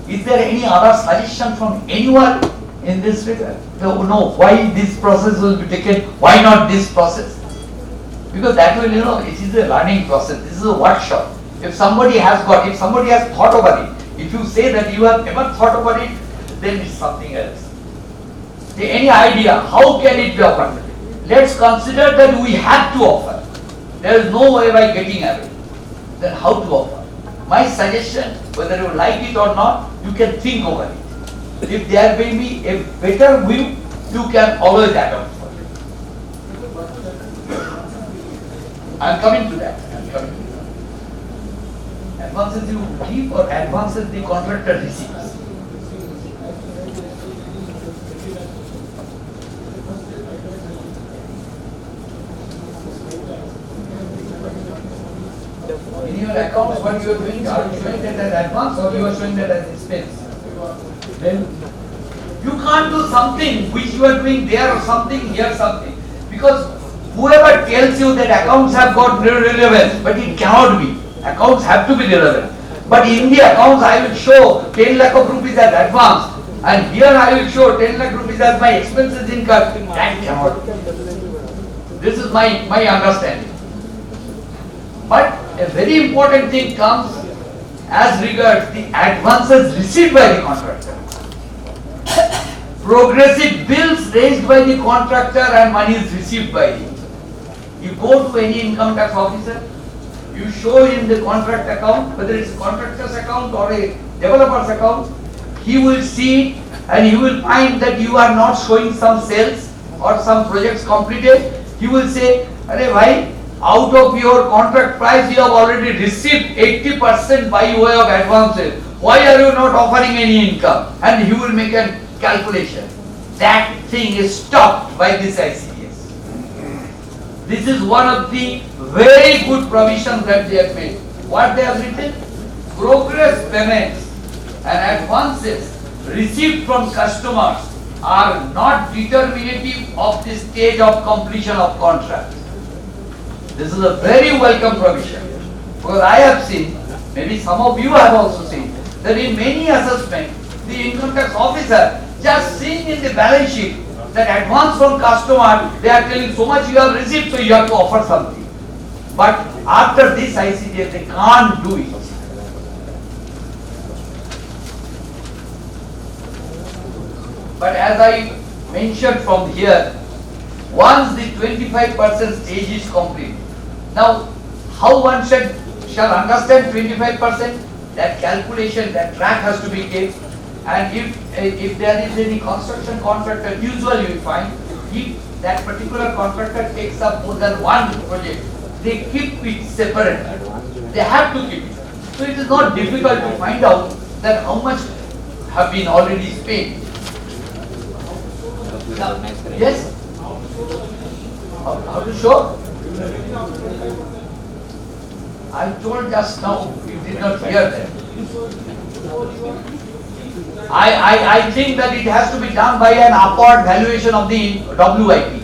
Is there any other suggestion from anyone in this regard? No, why this process will be taken, why not this process? Because that will, it is a learning process, this is a workshop. If somebody has thought about it, if you say that you have never thought about it, then it's something else. Any idea, how can it be offered? Let's consider that we have to offer. There is no way by getting away. Then how to offer? My suggestion, whether you like it or not, you can think over it. If there may be a better view, you can always adopt for it. I am coming to that. Advances you give or advances the contractor receives? In your accounts, what you are doing, are you showing that as advance or you are showing that as expense? Then you can't do something which you are doing there or something here something, because whoever tells you that accounts have got relevance, but it cannot be. Accounts have to be relevant. But in the accounts I will show 10 lakh of rupees as advance, and here I will show 10 lakh rupees as my expenses incurred. That cannot be. This is my understanding. But a very important thing comes as regards the advances received by the contractor. Progressive bills raised by the contractor and money is received by him. You go to any income tax officer, you show him the contract account, whether it's a contractor's account or a developer's account, he will see it and he will find that you are not showing some sales or some projects completed. He will say, "Arey bhai, out of your contract price you have already received 80% by way of advances. Why are you not offering any income?" And he will make a calculation. That thing is stopped by this ICDS. This is one of the very good provisions that they have made. What they have written? Progress payments and advances received from customers are not determinative of the stage of completion of contract. This is a very welcome provision, because I have seen, maybe some of you have also seen, that in many assessments, the income tax officer just seeing in the balance sheet that advance from customer, they are telling so much you have received, so you have to offer something. But after this ICDS, they can't do it. But as I mentioned from here, once the 25% stage is complete, now how one shall understand 25%? That calculation, that track has to be kept. And if there is any construction contractor, usually we find, if that particular contractor takes up more than one project, they keep it separate. They have to keep it. So it is not difficult to find out that how much have been already spent. Now, yes? How to show? I told just now, you did not hear that. I think that it has to be done by an upward valuation of the WIP.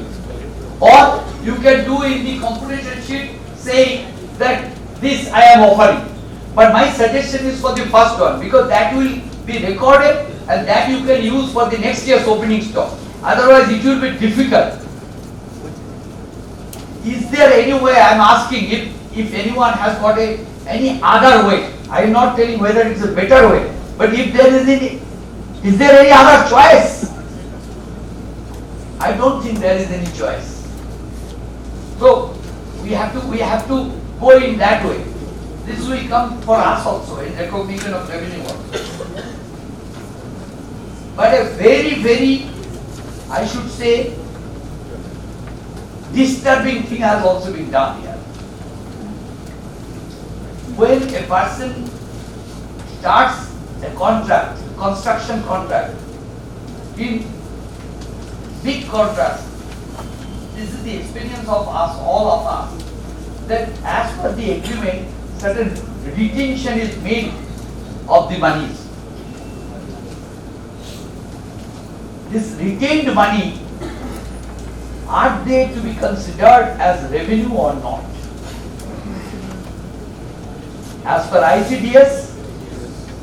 Or you can do in the computation sheet saying that this I am offering. But my suggestion is for the first one, because that will be recorded and that you can use for the next year's opening stock. Otherwise it will be difficult. Is there any way, I am asking if anyone has got any other way. I am not telling whether it is a better way, but if there is there any other choice? I don't think there is any choice. So we have to go in that way. This will come for us also in recognition of revenue also. But a very, I should say, disturbing thing has also been done here. When a person starts a contract, construction contract, in big contracts, this is the experience of us, all of us, that as per the agreement, certain retention is made of the monies. This retained money, are they to be considered as revenue or not? As per ICDS,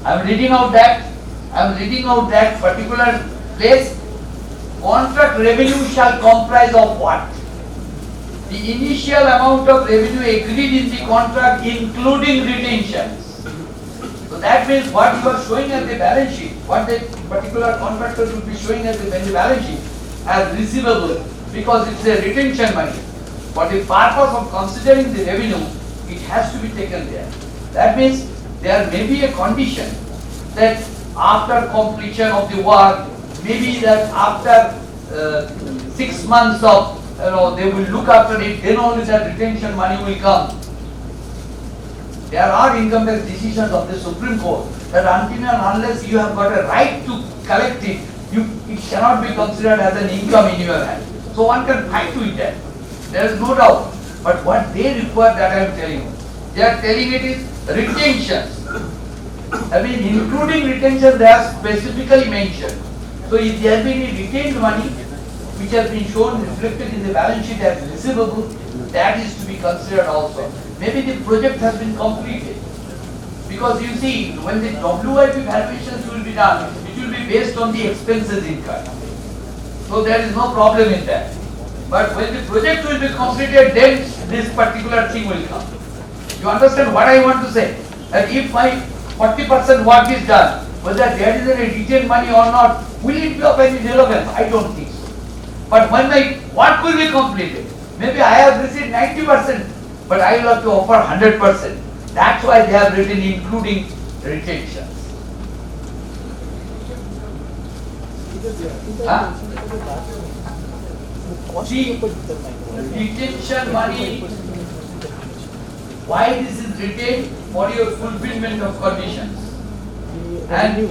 I am reading out that I am reading out that particular place. Contract revenue shall comprise of what? The initial amount of revenue agreed in the contract including retentions. So that means what you are showing as the balance sheet, what the particular contractor will be showing as the balance sheet as receivable, because it's a retention money. For the purpose of considering the revenue, it has to be taken there. That means there may be a condition that after completion of the work, maybe that after 6 months of, they will look after it, then only that retention money will come. There are income tax decisions of the Supreme Court that until and unless you have got a right to collect it, it cannot be considered as an income in your hand. So one can fight to it. There is no doubt. But what they require, that I am telling you, they are telling it is retentions. I mean, including retention, they are specifically mentioned. So if there has been any retained money which has been shown reflected in the balance sheet as receivable, that is to be considered also. Maybe the project has been completed. Because you see, when the WIP valuations will be done, it will be based on the expenses incurred. So there is no problem in that. But when the project will be completed, then this particular thing will come. You understand what I want to say? That if my 40% work is done, whether there is any retained money or not, will it be of any relevance? I don't think so. But when my work will be completed, maybe I have received 90%, but I will have to offer 100%. That's why they have written including retentions. See, retention money, why this is retained? For your fulfillment of conditions. And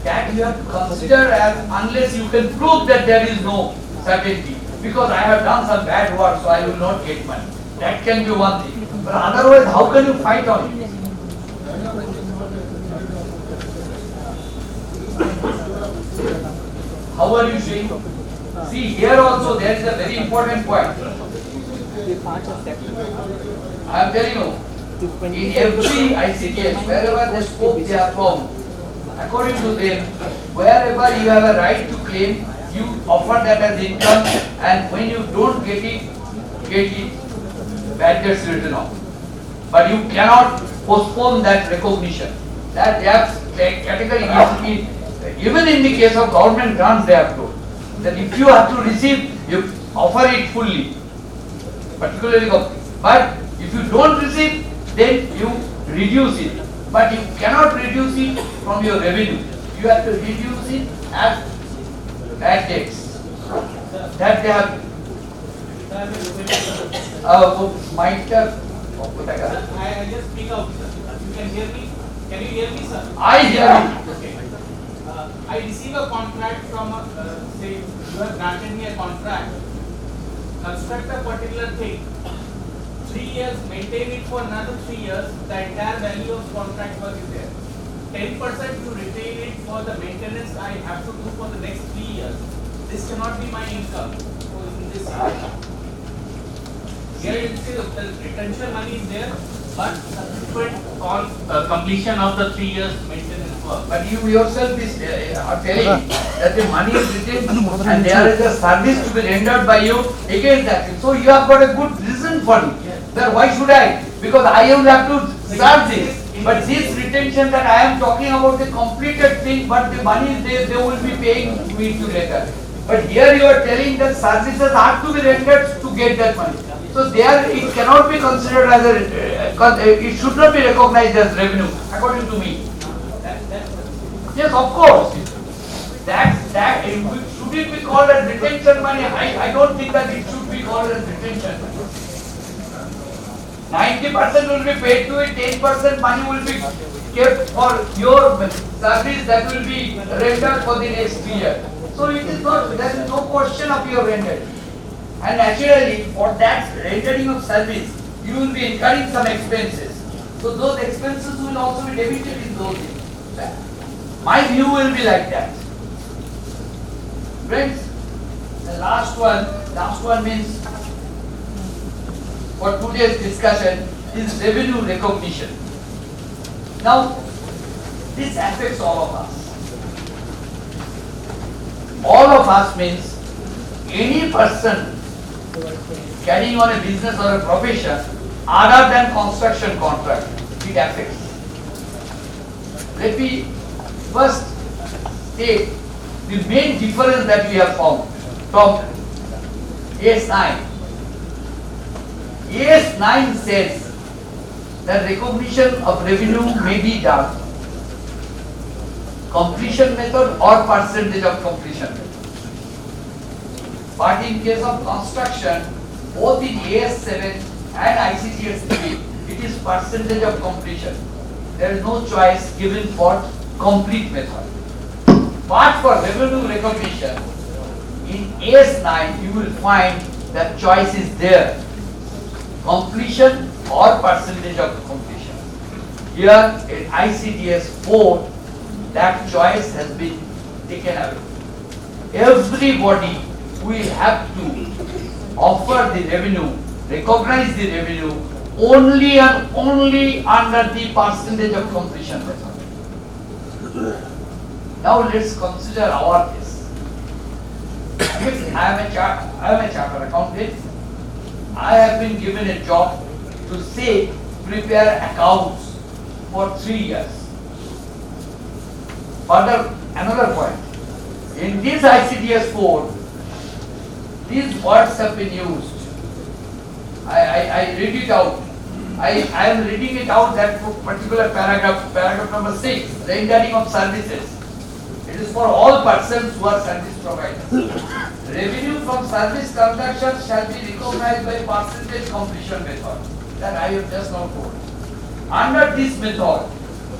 that you have to consider as unless you can prove that there is no certainty. Because I have done some bad work, so I will not get money. That can be one thing. But otherwise, how can you fight on it? How are you saying? See, here also there is a very important point. I am telling you, in every ICDS, wherever the scope they are from, according to them, wherever you have a right to claim, you offer that as income, and when you don't get it, that gets written off. But you cannot postpone that recognition. That they have category, even in the case of government grants, they have told that if you have to receive, you offer it fully, particularly. But if you don't receive, then you reduce it. But you cannot reduce it from your revenue. You have to reduce it as bad debts. That they have. I just speak out, sir. You can hear me? Can you hear me, sir? I hear you. Okay. I receive a contract from, say, you have granted me a contract. Construct a particular thing. 3 years, maintain it for another 3 years. The entire value of contract work is there. 10% to retain it for the maintenance I have to do for the next 3 years. This cannot be my income. So in this here you see the retention money is there, but subsequent completion of the 3 years maintenance work. But you yourself are telling that the money is retained and there is a service to be rendered by you against that. So you have got a good reason for it. Then why should I? Because I will have to serve this. But this retention that I am talking about the completed thing, but the money is there, they will be paying me to later. But here you are telling that services are to be rendered to get that money. So there it cannot be considered as it should not be recognized as revenue, according to me. Yes, of course. That should it be called as retention money? I don't think that it should be called as retention money. 90% will be paid to it, 10% money will be kept for your service that will be rendered for the next year. So it is not, there is no question of your rendering. And naturally, for that rendering of service, you will be incurring some expenses. So those expenses will also be debited in those things. My view will be like that. Friends, the last one means for today's discussion is revenue recognition. Now, this affects all of us. all of us means any person carrying on a business or a profession other than construction contract, it affects. Let me first state the main difference that we have found from AS9. AS9 says that recognition of revenue may be done completion method or percentage of completion method. But in case of construction, both in AS7 and ICDS 3, it is percentage of completion. There is no choice given for complete method. But for revenue recognition, in AS9 you will find that choice is there. Completion or percentage of completion. Here in ICDS 4, that choice has been taken away. Everybody will have to offer the revenue, recognize the revenue only and only under the percentage of completion method. Now let's consider our case. If I am a chartered accountant, I have been given a job to say prepare accounts for 3 years. Further, another point. In this ICDS 4, these words have been used. I read it out. I am reading it out, that particular paragraph number 6, rendering of services. It is for all persons who are service providers. Revenue from service transactions shall be recognized by percentage completion method. That I have just now told. Under this method,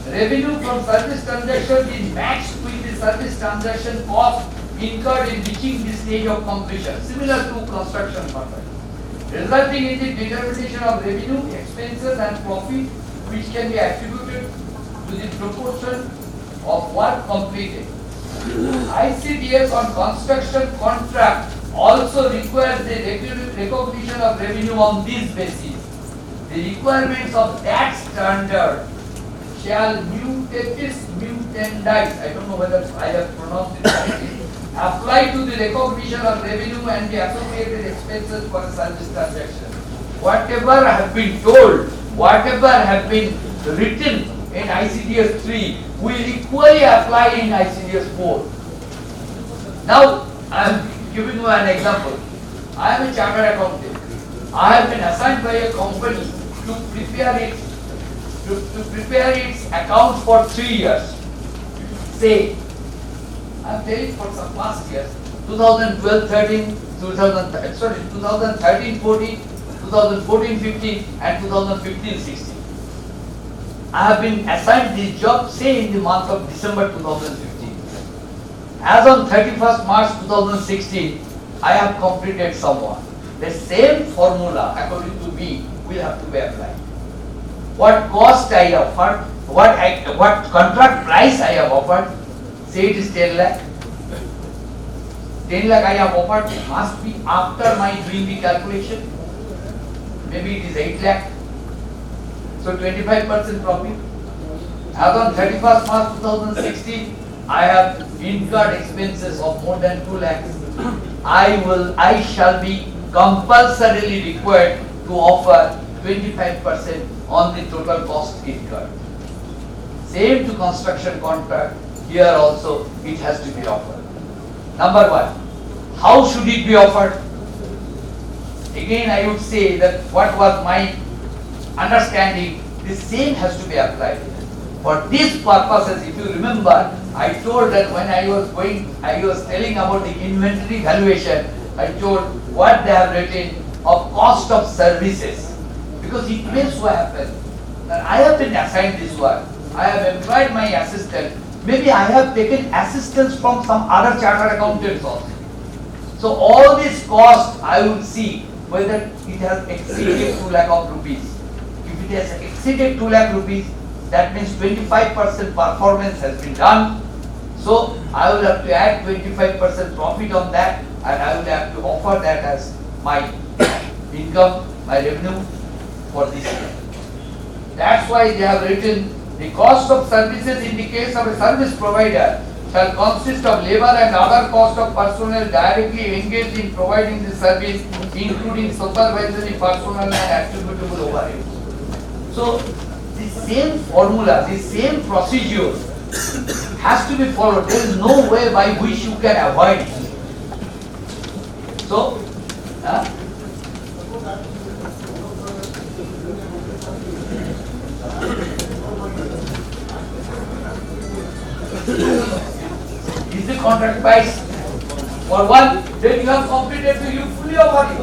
revenue from service transaction is matched with the service transaction cost incurred in reaching the stage of completion, similar to construction contract, resulting in the determination of revenue, expenses and profit which can be attributed to the proportion of work completed. ICDS on construction contract also requires the recognition of revenue on this basis. The requirements of that standard shall mutatis mutandis, I don't know whether I have pronounced it correctly, apply to the recognition of revenue and the associated expenses for a service transaction. Whatever have been told, whatever have been written in ICDS 3 will equally apply in ICDS 4. Now, I am giving you an example. I am a chartered accountant. I have been assigned by a company to prepare its accounts for 3 years. Say, I am telling for some past years, 2012-13, 2013-14, 2014-15 and 2015-16. I have been assigned this job, say, in the month of December 2015. As on 31st March 2016, I have completed somewhat. The same formula, according to me, will have to be applied. What cost I offered, what contract price I have offered, say it is 10 lakh. 10 lakh I have offered must be after my doing the calculation. Maybe it is 8 lakh. So 25% profit. As on 31st March 2016, I have incurred expenses of more than 2 lakhs. I shall be compulsorily required to offer 25% on the total cost incurred. Same to construction contract, here also it has to be offered. Number 1, how should it be offered? Again I would say that what was my understanding, the same has to be applied. For these purposes, if you remember, I told that when I was telling about the inventory valuation, I told what they have written of cost of services. Because it may so happen that I have been assigned this work, I have employed my assistant, maybe I have taken assistance from some other chartered accountants also. So all this cost I will see whether it has exceeded 2 lakh of rupees. If it has exceeded 2 lakh rupees, that means 25% performance has been done. So I will have to add 25% profit on that, and I will have to offer that as my income, my revenue for this year. That's why they have written the cost of services in the case of a service provider shall consist of labor and other cost of personnel directly engaged in providing the service, including supervisory personnel and attributable overhead. So, the same formula, the same procedure has to be followed. There is no way by which you can avoid it. So, is the contract price for one, then you have completed, so you fully offer it.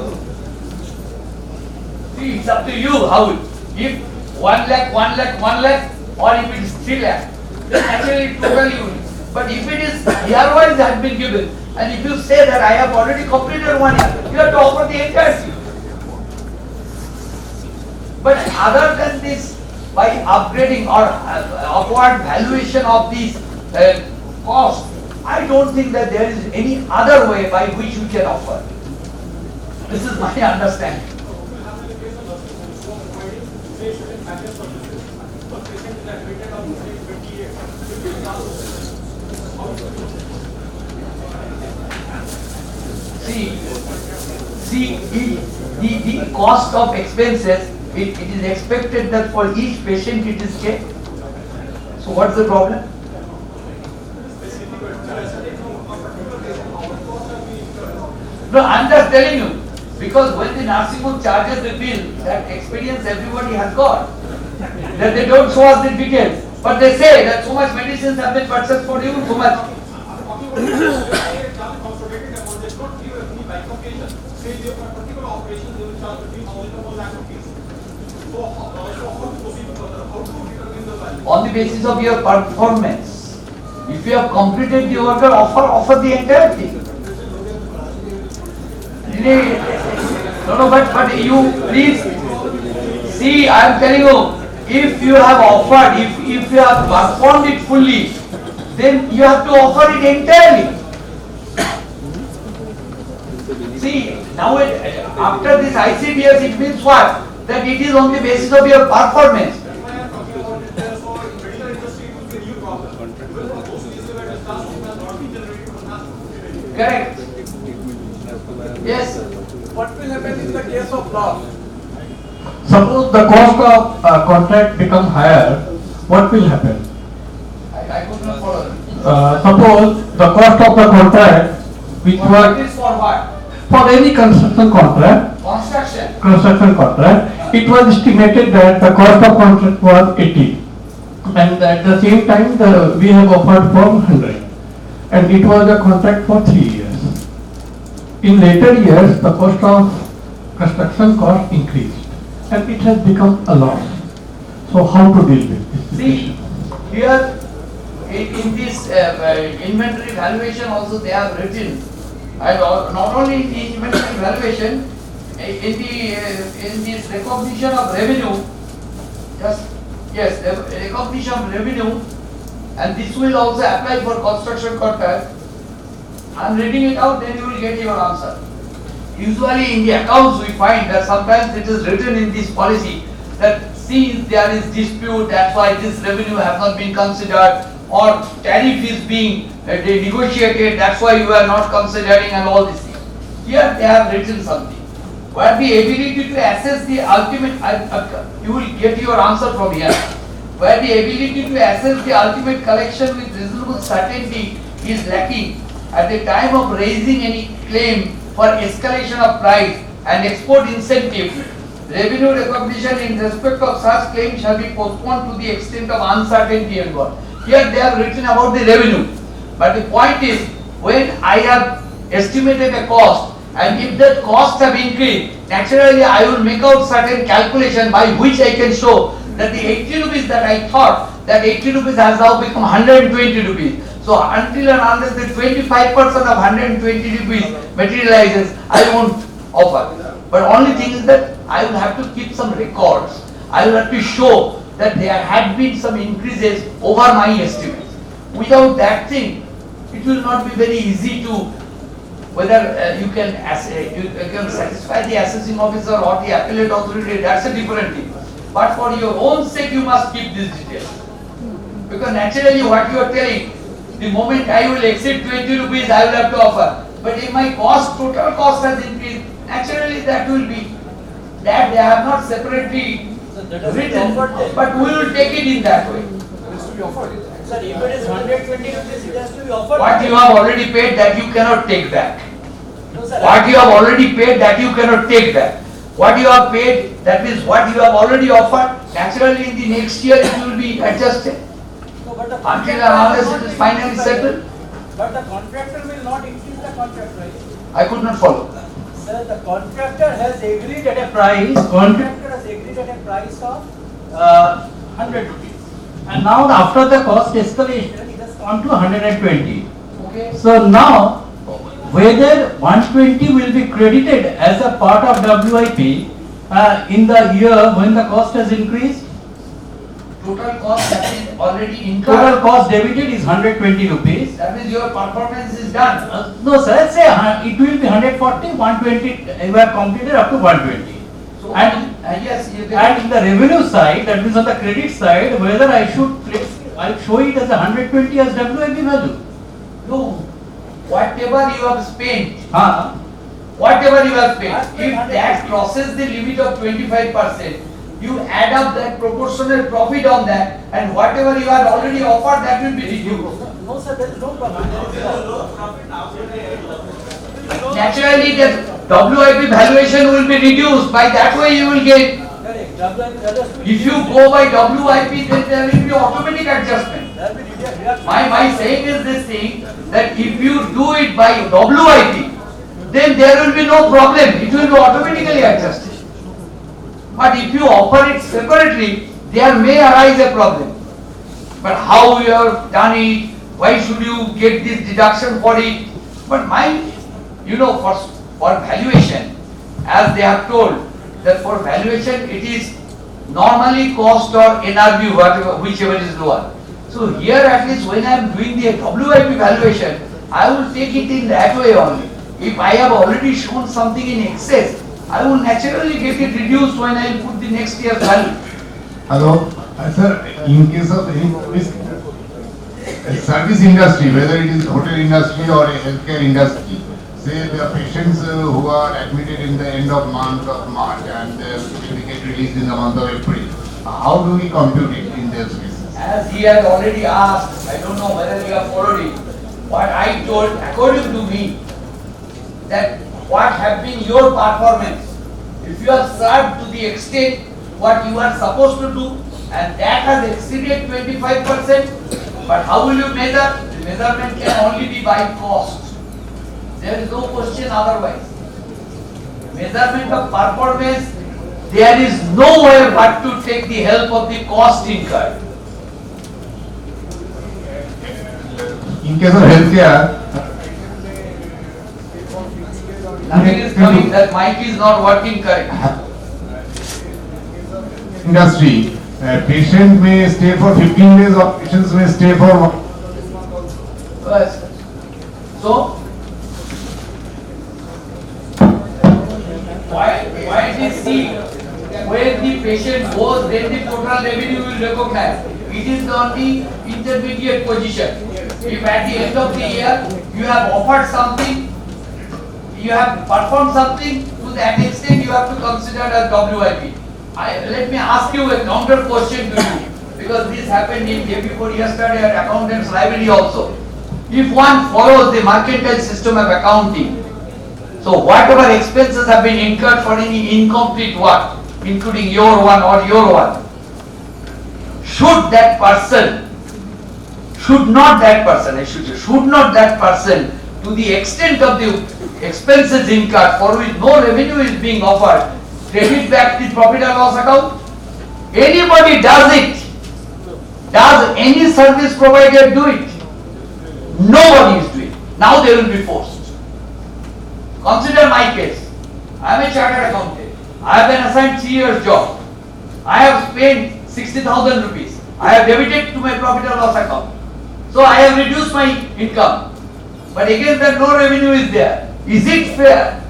See, it's up to you how, if 1 lakh, 1 lakh, 1 lakh, or if it is 3 lakh, then actually totally you. But if it is year-wise has been given, and if you say that I have already completed 1 year, you have to offer the entire fee. But other than this, by upgrading or upward valuation of these costs, I don't think that there is any other way by which you can offer. This is my understanding. See, the cost of expenses, it is expected that for each patient it is checked. So what's the problem? No, I'm just telling you, because when the nursing home charges the bill, that experience everybody has got, that they don't show us the details, but they say that so much medicines have been purchased for you, so much. On the basis of your performance, if you have completed the order, offer the entire thing. No, but you please see, I am telling you, if you have offered, if you have performed it fully, then you have to offer it entirely. See, now after this ICDS, it means what? That it is on the basis of your performance. Correct. Yes. What will happen in the case of loss? Suppose the cost of contract become higher, what will happen? I could not follow. Suppose the cost of the contract, which was It is for what? for any construction contract, it was estimated that the cost of contract was 80, and at the same time we have offered for 100, and it was a contract for 3 years. In later years, the cost of construction cost increased, and it has become a loss. So how to deal with this See, situation? here in this inventory valuation also they have written, and not only in the inventory valuation, in this recognition of revenue, recognition of revenue, and this will also apply for construction contract. I am reading it out, then you will get your answer. Usually in the accounts we find that sometimes it is written in this policy that since there is dispute, that's why this revenue has not been considered, or tariff is being negotiated, that's why you are not considering, and all these things. Here they have written something where the ability to assess the ultimate, you will get your answer from here, where the ability to assess the ultimate collection with reasonable certainty is lacking at the time of raising any claim for escalation of price and export incentive. Revenue recognition in respect of such claims shall be postponed to the extent of uncertainty involved. Here they have written about the revenue, but the point is, when I have estimated a cost, and if that cost have increased, naturally I will make out certain calculation by which I can show that the 80 rupees that I thought, that 80 rupees has now become 120 rupees. So until and unless the 25% of 120 rupees materializes, I won't offer. But only thing is that I will have to keep some records. I will have to show that there had been some increases over my estimates. Without that thing, it will not be very easy to, whether you can satisfy the assessing officer or the appellate authority, that's a different thing. But for your own sake, you must keep this detail. Because naturally what you are telling, The moment I will exceed 20 rupees, I will have to offer. But if my cost, total cost has increased, naturally that will be, that they have not separately written, but we will take it in that way. Sir, if it is 120 rupees, it has to be offered. What you have already paid, that you cannot take back. No, sir. What you have already paid, that you cannot take back. What you have paid, that means what you have already offered, naturally in the next year it will be adjusted. No, but the Until contractor and unless will it not is finally increase settled, But the contractor will not increase the contract price. I could not follow. Sir, the contractor has agreed at a price, contractor has agreed at a price of 100 rupees. And now after the cost escalation, it has gone to 120. Okay. So now, whether 120 will be credited as a part of WIP in the year when the cost has increased, Total cost has been already total incurred. cost debited is 120 rupees. That means your performance is done. No sir, say it will be 140, 120, you have completed up to 120. So, And- yes, you And in the revenue side, that means on the credit side, whether I should place, I show it as 120 as WIP value. no, whatever you have spent, Huh? whatever you have spent, I spent if 100%. that crosses the limit of 25%, you add up that proportional profit on that, and whatever you have already offered, that will be reduced. No sir, there is no problem. Naturally, the WIP valuation will be reduced. By that way, you will get. Correct. WIP value has to be If you go by WIP, then there will be automatic adjustment. There will be reduction. My saying is this thing, that if you do it by WIP, then there will be no problem. It will be automatically adjusted. But if you offer it separately, there may arise a problem. But how you have done it, why should you get this deduction for it? But for valuation, as they have told, that for valuation it is normally cost or NRV, whatever, whichever is lower. So here at least when I am doing the WIP valuation, I will take it in that way only. If I have already shown something in excess, I will naturally get it reduced when I put the next year's value. Hello, sir, in case of any service industry, whether it is hotel industry or a healthcare industry, say the patients who are admitted in the end of month of March and they will get released in the month of April, how do we compute it in those cases? As he has already asked, I don't know whether you have followed it. What I told, according to me, that what have been your performance. If you have served to the extent what you are supposed to do, and that has exceeded 25%, but how will you measure? The measurement can only be by cost. There is no question otherwise. Measurement of performance, there is nowhere but to take the help of the cost incurred. In case of healthcare, Nothing is coming, that mic is not working correctly. industry, patient may stay for 15 days or patients may stay for 1. Yes. So, why did see when the patient goes, then the total revenue will recognize. It is the only intermediate position. If at the end of the year you have offered something, you have performed something, to that extent you have to consider as WIP. Let me ask you a counter question to you, because this happened in day before yesterday at accountants library also. If one follows the mercantile system of accounting, so whatever expenses have been incurred for any incomplete work, including your one or your one, should not that person, to the extent of the expenses incurred for which no revenue is being offered, credit back the profit and loss account? Anybody does it. Does any service provider do it? Nobody is doing it. Now they will be forced. Consider my case. I am a chartered accountant. I have been assigned 3 years job. I have spent 60,000 rupees. I have debited to my profit and loss account. So I have reduced my income. But against that no revenue is there. Is it fair?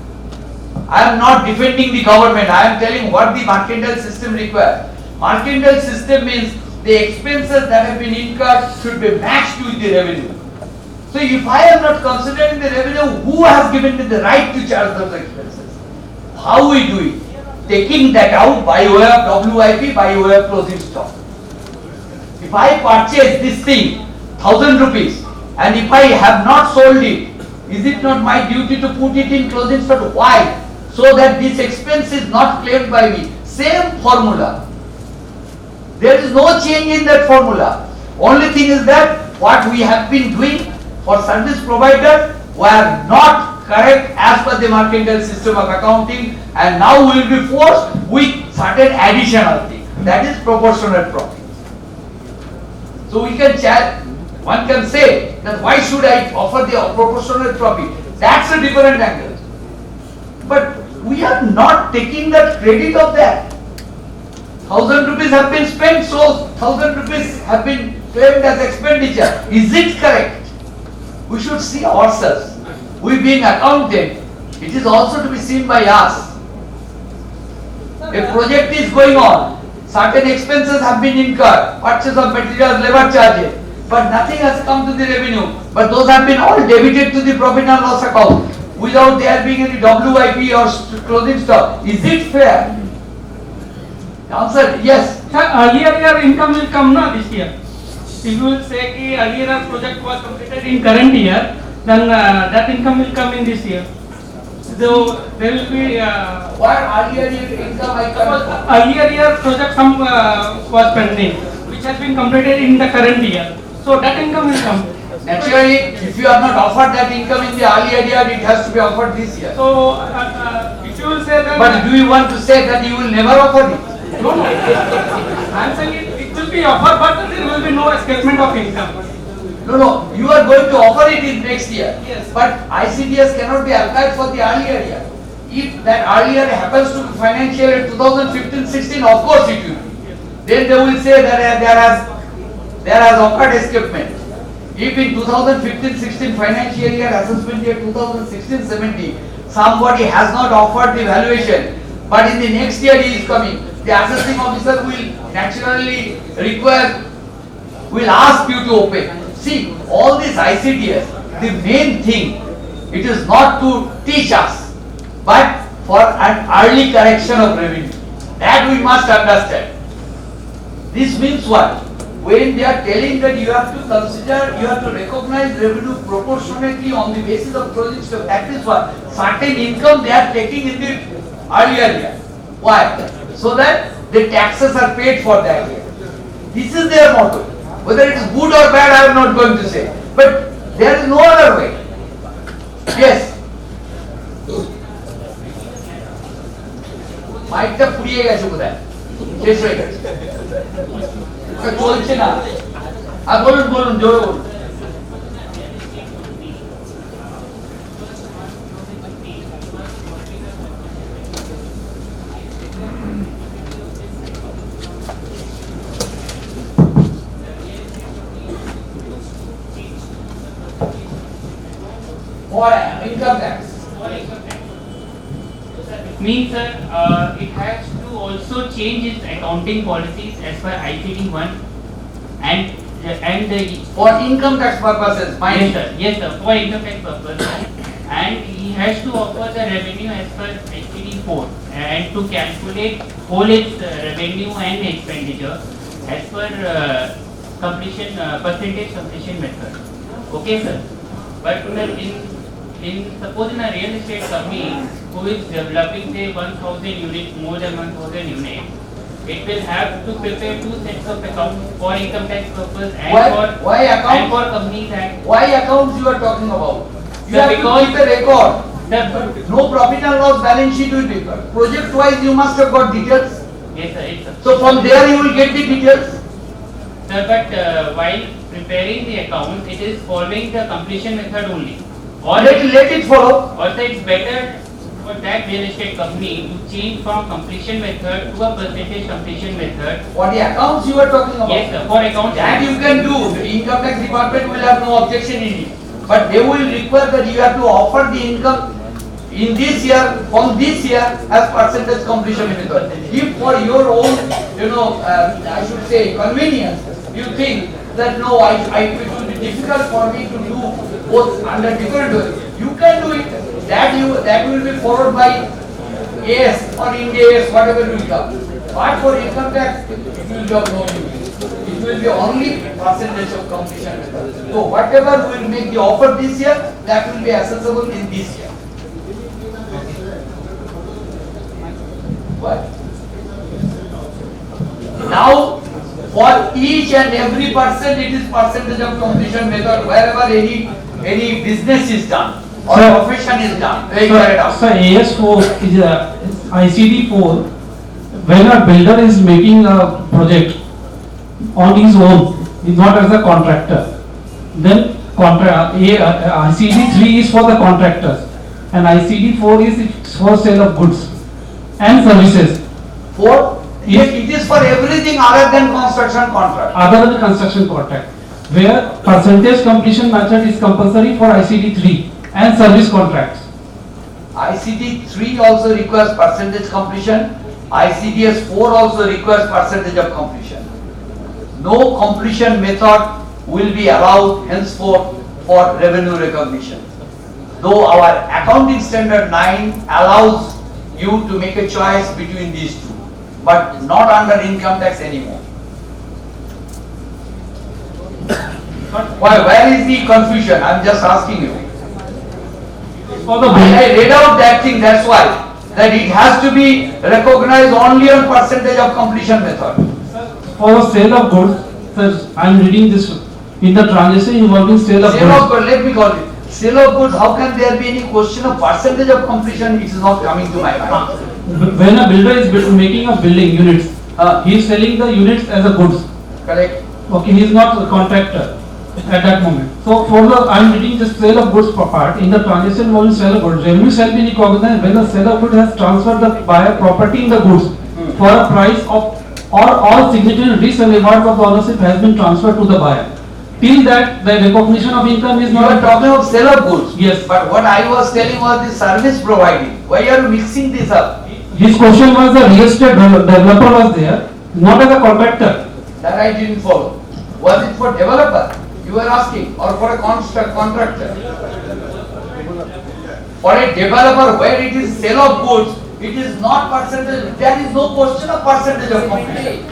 I am not defending the government. I am telling what the mercantile system requires. Mercantile system means the expenses that have been incurred should be matched with the revenue. So if I am not considering the revenue, who has given me the right to charge those expenses? How we do it? Taking that out by way of WIP, by way of closing stock. If I purchase this thing, 1,000 rupees, and if I have not sold it, is it not my duty to put it in closing stock? Why? So that this expense is not claimed by me. Same formula. There is no change in that formula. Only thing is that what we have been doing for service provider were not correct as per the mercantile system of accounting, and now we will be forced with certain additional thing. That is proportionate profit. So we can one can say that why should I offer the proportionate profit? That's a different angle. But we are not taking the credit of that. 1,000 rupees have been spent, so 1,000 rupees have been claimed as expenditure. Is it correct? We should see ourselves. We being accounted, it is also to be seen by us. A project is going on, certain expenses have been incurred, purchase of materials, labor charges, but nothing has come to the revenue. But those have been all debited to the profit and loss account without there being any WIP or closing stock. Is it fair? Answer yes. Sir, earlier your income will come now this year. If you will say कि earlier our project was completed in current year, then that income will come in this year. So there will be What earlier income I come? earlier year project some was pending, which has been completed in the current year. So that income will come. Naturally, if you have not offered that income in the earlier year, it has to be offered this year. So if you will say that. But do you want to say that you will never offer it? No, no. I'm saying it will be offered, but there will be no escapement of income. No, you are going to offer it in next year. Yes. But ICDS cannot be applied for the earlier year. If that earlier happens to be financial year 2015-16, of course it will be. Then they will say that there has occurred escapement. If in 2015-16 financial year, assessment year 2016-17, somebody has not offered the valuation, but in the next year he is coming, the assessing officer will naturally will ask you to open. See, all this ICDS, the main thing, it is not to teach us, but for an early correction of revenue. That we must understand. This means what? When they are telling that you have to consider, you have to recognize revenue proportionately on the basis of closing stock, that is what? Certain income they are taking in the earlier year. Why? So that the taxes are paid for that year. This is their motto. Whether it is good or bad, I am not going to say. But there is no other way. Yes. মাইকটা পুড়িয়ে গেছে বোধহয়, শেষ হয়ে গেছে, চলছে না। আর বলুন বলুন, জোরে বলুন। For income tax. Means sir, it has to also change its accounting policies as per ICD 1 and the For income tax purposes, yes sir, for income tax purpose, and he has to offer the revenue as per ICD 4 and to calculate whole its revenue and expenditure as per completion percentage completion method. Okay sir, but in suppose in a real estate company who is developing say 1,000 units, more than 1,000 units, it will have to prepare two sets of accounts for income tax purpose and Why accounts? and for companies act. Why accounts you are talking about? You Sir, have because- to keep a record. Sir, No profit and loss balance sheet will be required. Project wise you must have got details. yes sir, yes sir. So from there you will get the details. Sir, but while preparing the accounts, it is following the completion method only. Or Let it follow. also it's better for that real estate company to change from completion method to a percentage completion method. For the accounts you are talking about. Yes sir, for accounts. That you can do. The income tax department will have no objection in it. But they will require that you have to offer the income in this year, from this year as percentage completion method. If for your own, I should say convenience, you think that no, it should be difficult for me to do both under different ways. You can do it. That will be followed by AS or Ind AS, whatever will come. But for income tax, it will be of no use. It will be only percentage of completion method. So whatever will make the offer this year, that will be accessible in this year. What? Now, for each and every person, it is percentage of completion method wherever any business is done or Sir, profession is done. They carry it out. So AS4 is ICD4. When a builder is making a project on his own, is not as a contractor, then ICD3 is for the contractors and ICD4 is for sale of goods and services. It is for everything other than construction contract. Other than construction contract, where percentage completion method is compulsory for ICD3 and service contracts. ICD 3 also requires percentage completion. ICDS 4 also requires percentage of completion. No completion method will be allowed henceforth for revenue recognition. Though our accounting standard 9 allows you to make a choice between these two, but not under income tax anymore. Where is the confusion? I am just asking you. For the I read out that thing, that's why. That it has to be recognized only on percentage of completion method. For the sale of goods, sir, I am reading this in the transaction involving sale of Sale of goods. goods, let me call it. Sale of goods, how can there be any question of percentage of completion? It is not coming to my mind. When a builder is making a building units, he is selling the units as a goods. Correct? Okay, he is not a contractor at that moment. So for the, I am reading the sale of goods part, in the transaction involving sale of goods, revenue shall be recognized when the sale of goods has transferred the buyer property in the goods for a price of, or all signatory risks and rewards of ownership has been transferred to the buyer. Till that, the recognition of income is You are not. talking of sale of goods. Yes. But what I was telling was the service providing. Why are you mixing this up? His question was the real estate developer was there, not as a contractor. That I didn't follow. Was it for developer? You were asking, or for a contractor? For a developer where it is sale of goods, it is not percentage, there is no question of percentage of completion.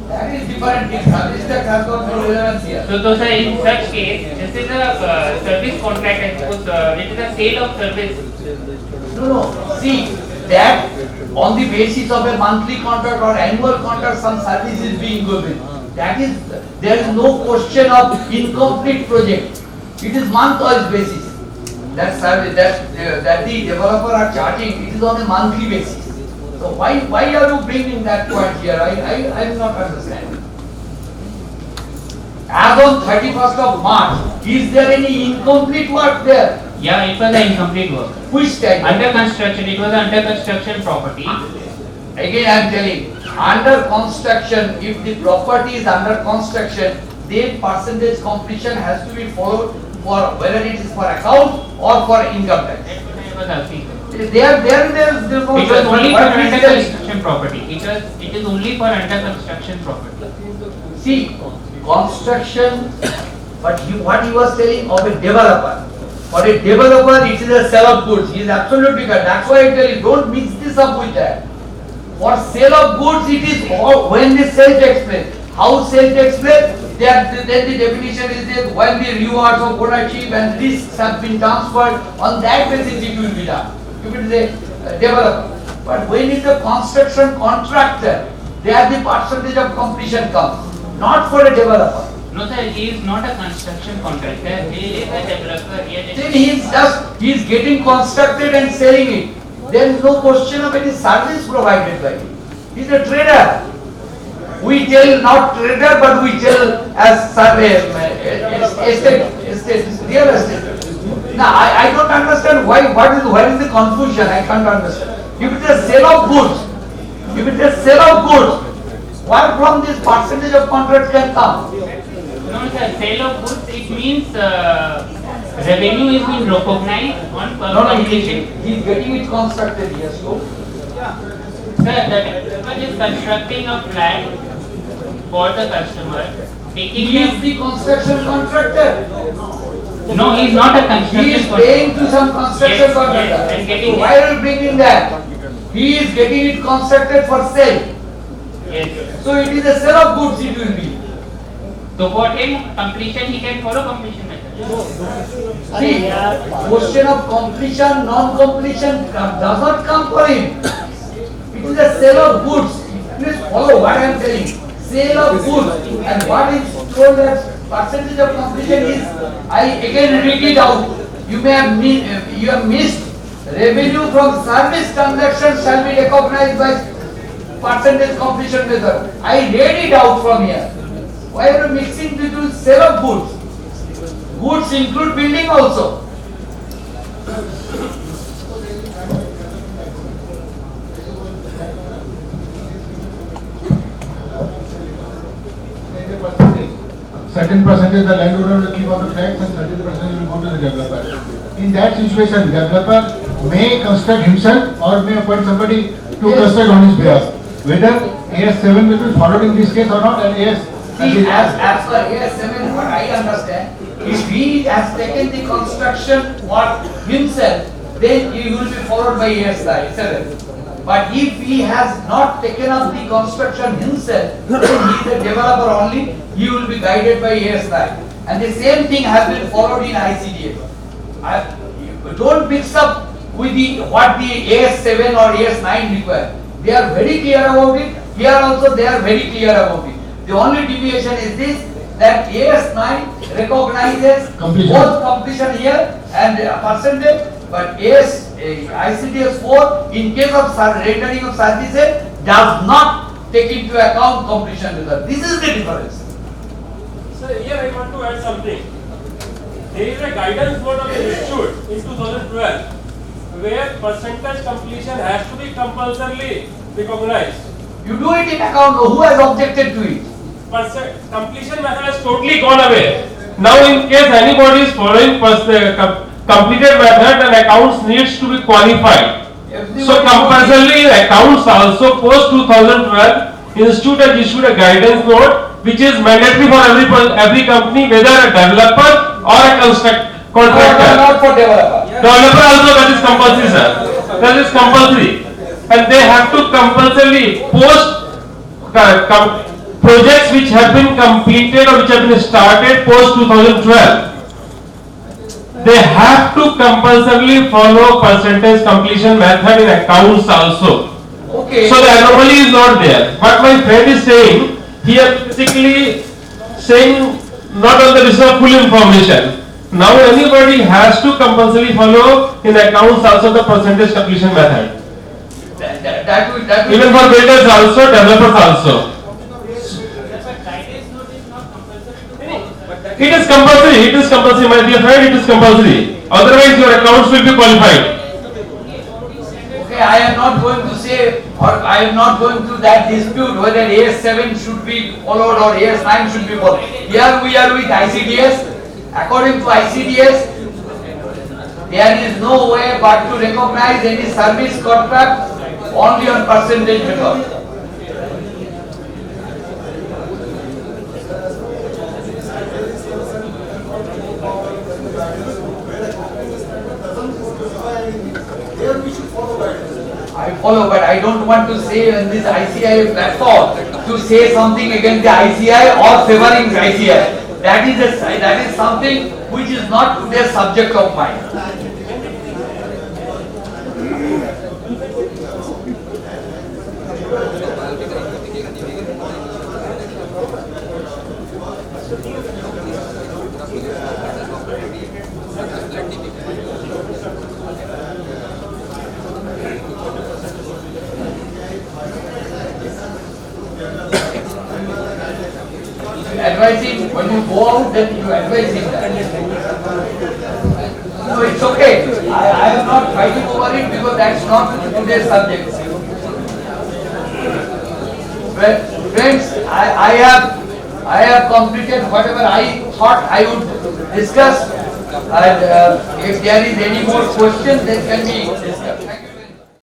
That is different, the service tax has got no relevance here. So sir, in such case, this is a service contract, I suppose, which is a sale of service. No, see, that on the basis of a monthly contract or annual contract, some service is being given. That is, there is no question of incomplete project. It is month-wise basis. That service, that the developer are charging, it is on a monthly basis. So why are you bringing that point here? I am not understanding. As on 31st of March, is there any incomplete work there? Yeah, it was an incomplete work. Which type? Under construction, it was under construction property. Again I am telling, under construction, if the property is under construction, then percentage completion has to be followed for whether it is for account or for income tax. That's what I was asking. There is no It was only for what under is there? construction property. It is only for under construction property. See, construction, but what he was telling of a developer. For a developer, it is a sale of goods. He is absolutely correct. That's why I tell you, don't mix this up with that. For sale of goods, it is all, when the sale takes place. How sale takes place? Then the definition is that when the rewards of ownership and risks have been transferred, on that basis it will be done. If it is a developer. But when it is a construction contractor, there the percentage of completion comes. Not for a developer. No sir, he is not a construction contractor. He is a developer. Then he is getting constructed and selling it. There is no question of any service provided by him. He is a trader. We tell not trader, but we tell as real estate. Now I don't understand why. Where is the confusion? I can't understand. If it is a sale of goods, where from this percentage of contract can come? No sir, sale of goods, it means revenue is being recognized on No, completion. he is getting it constructed, yes, so. Sir, the developer is constructing a flat for the customer, taking He is them. the construction contractor. No, he is not a He construction is contractor. paying to some construction Yes, contractor. yes, and getting So why are you bringing that? He is getting it constructed for sale. Yes. So it is a sale of goods it will be. So for him, completion, he can follow completion method. See, question of completion, non-completion does not come for him. It is a sale of goods. Please follow what I am telling. Sale of goods. And what is told as percentage of completion is, I again read it out. You may have you have missed. Revenue from service transactions shall be recognized by percentage completion method. I read it out from here. Why are you mixing between sale of goods? Goods include building also. Certain percentage the landowner will keep on the tax and 30% will go to the developer. In that situation, developer may construct himself or may appoint somebody to construct on his behalf. Whether AS7 will be followed in this case or not, and AS. See, as per AS7, what I understand, if he has taken the construction for himself, then he will be followed by AS7. But if he has not taken up the construction himself, then he is a developer only, he will be guided by AS9. And the same thing has been followed in ICDs. Don't mix up with what the AS7 or AS9 require. They are very clear about it. Here also they are very clear about it. The only deviation is this, that AS9 recognizes Completion. both completion here and percentage, but ICDS 4 in case of rendering of services does not take into account completion method. This is the difference. Sir, here I want to add something. There is a guidance board of the institute in 2012 where percentage completion has to be compulsorily recognized. You do it in account, who has objected to it? Completion method has totally gone away. Now in case anybody is following completed method, then accounts needs to be qualified. So compulsorily accounts also post 2012 institute has issued a guidance note which is mandatory for every company, whether a developer or a contractor. Not for developer. Developer also, that is compulsory, sir. That is compulsory, and they have to compulsorily post projects which have been completed or which have been started post 2012. They have to compulsorily follow percentage completion method in accounts also. Okay. So the anomaly is not there. What my friend is saying, he is basically saying not on the basis of full information. Now anybody has to compulsorily follow in accounts also the percentage completion method. That will Even for builders also, developers also. It is compulsory, my dear friend, it is compulsory. Otherwise your accounts will be qualified. Okay, I am not going to say, or I am not going to that dispute whether AS7 should be followed or AS9 should be followed. Here we are with ICDS. According to ICDS, there is no way but to recognize any service contract only on percentage method. I follow, but I don't want to say in this ICI platform to say something against the ICI or favoring ICI. That is something which is not today's subject of mine. Advise him when you go out, then you advise him that. No, it's okay. I am not fighting over it because that's not today's subject. Well, friends, I have completed whatever I thought I would discuss. And if there is any more question, then can be discussed. Thank you.